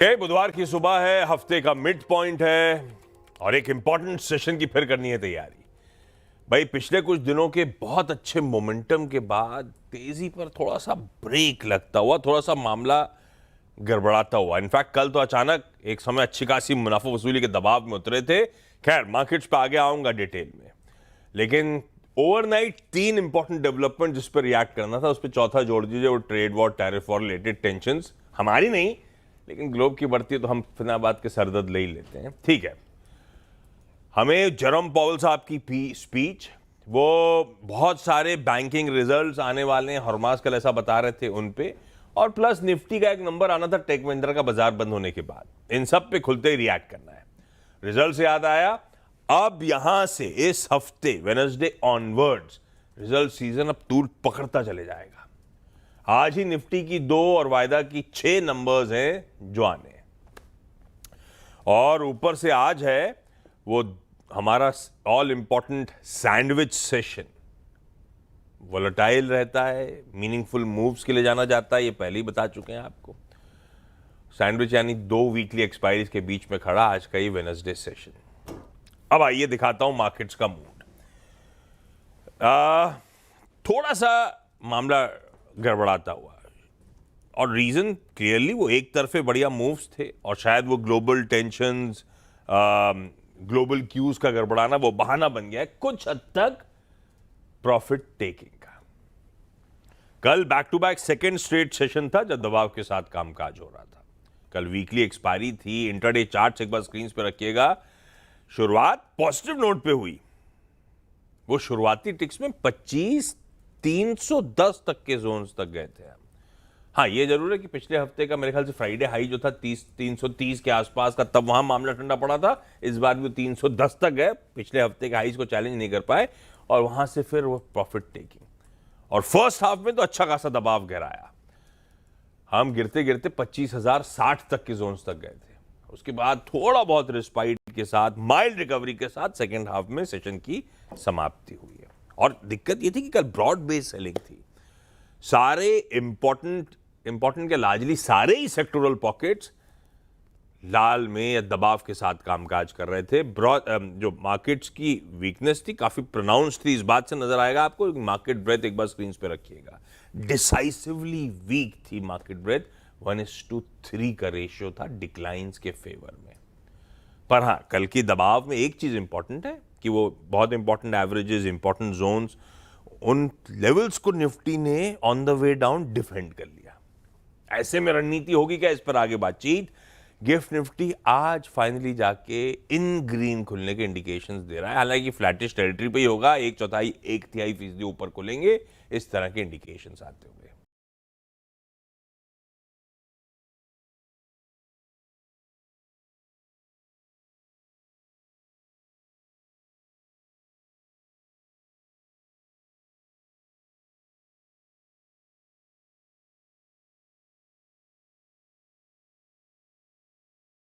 बुधवार की सुबह है, हफ्ते का मिड पॉइंट है और एक इंपॉर्टेंट सेशन की फिर करनी है तैयारी। भाई पिछले कुछ दिनों के बहुत अच्छे मोमेंटम के बाद तेजी पर थोड़ा सा ब्रेक लगता हुआ, थोड़ा सा मामला गड़बड़ाता हुआ। इनफैक्ट कल तो अचानक एक समय अच्छी खासी मुनाफा वसूली के दबाव में उतरे थे। खैर मार्केट्स पे आगे आऊंगा डिटेल में, लेकिन ओवरनाइट तीन इंपॉर्टेंट डेवलपमेंट जिस पर रिएक्ट करना था उस पर चौथा जोड़ दीजिए, वो trade war, tariff war related tensions. हमारी नहीं लेकिन ग्लोब की बढ़ती है तो हम फिनाबाद के सरदर्द ले ही लेते हैं। ठीक है, हमें जेरोम पॉवेल साहब की स्पीच, वो बहुत सारे बैंकिंग रिजल्ट्स आने वाले हैं, हरमास कल ऐसा बता रहे थे उन पे, और प्लस निफ्टी का एक नंबर आना था टेक महिंद्रा का बाजार बंद होने के बाद। इन सब पे खुलते ही रिएक्ट करना है। रिजल्ट से याद आया, अब यहां से इस हफ्ते वेडनेसडे ऑनवर्ड्स रिजल्ट सीजन अब तूल पकड़ता चले जाएगा। आज ही निफ्टी की 2 और वायदा की 6 नंबर्स हैं जो आने हैं, और ऊपर से आज है वो हमारा all important sandwich session. Volatile रहता है, मीनिंगफुल मूव्स के लिए जाना जाता है, ये पहले ही बता चुके हैं आपको। सैंडविच यानी 2 वीकली एक्सपायरीज के बीच में खड़ा आज का ही वेडनेसडे सेशन। अब आइए दिखाता हूं मार्केट्स का मूड। थोड़ा सा मामला गड़बड़ाता हुआ, और रीजन क्लियरली वो एक तरफे बढ़िया मूव्स थे, और शायद वो ग्लोबल टेंशंस, ग्लोबल क्यूज का गड़बड़ाना वो बहाना बन गया है कुछ हद तक प्रॉफिट टेकिंग का। कल back to back second straight session था जब दबाव के साथ कामकाज हो रहा था। कल वीकली एक्सपायरी थी, इंटरडे चार्ट्स एक बार स्क्रीन पे रखिएगा। शुरुआत पॉजिटिव नोट पे हुई, वो शुरुआती टिक्स में 25,310 तक के जोन्स तक गए थे। हाँ, ये जरूर है कि पिछले हफ्ते का मेरे ख्याल से फ्राइडे हाई जो था 330 के आसपास का, तब वहां मामला ठंडा पड़ा था। इस बार भी 310 तक गए, पिछले हफ्ते के हाईज को चैलेंज नहीं कर पाए, और वहां से फिर वो प्रॉफिट टेकिंग। और फर्स्ट हाफ में तो अच्छा खासा दबाव गिराया, हम गिरते गिरते 25,060 तक के जोन्स तक गए थे। उसके बाद थोड़ा बहुत रिस्पाइट के साथ, माइल्ड रिकवरी के साथ सेकेंड हाफ में सेशन की समाप्ति हुई है। और दिक्कत ये थी कि कल ब्रॉड बेस सेलिंग थी, सारे इंपॉर्टेंट के लार्जली सारे ही सेक्टोरल पॉकेट्स लाल में या दबाव के साथ कामकाज कर रहे थे। जो मार्केट्स की वीकनेस थी काफी प्रोनाउंस थी, इस बात से नजर आएगा आपको। मार्केट ब्रेथ एक बार स्क्रीन पे रखिएगा, डिसाइसिवली वीक थी मार्केट ब्रेथ। 1:3 का रेशियो था डिक्लाइंस के फेवर में। पर हाँ, कल की दबाव में एक चीज इंपॉर्टेंट है कि वो बहुत इंपॉर्टेंट एवरेजेस, इंपॉर्टेंट जोन्स, उन लेवल्स को निफ्टी ने on the way down defend कर लिया। ऐसे में रणनीति होगी क्या, इस पर आगे बातचीत। गिफ्ट निफ्टी आज फाइनली जाके इन ग्रीन खुलने के इंडिकेशंस दे रहा है, हालांकि फ्लैटिश टेरिटरी पे ही होगा, 1/4 1/3% ऊपर खुलेंगे, इस तरह के इंडिकेशंस आते हुए।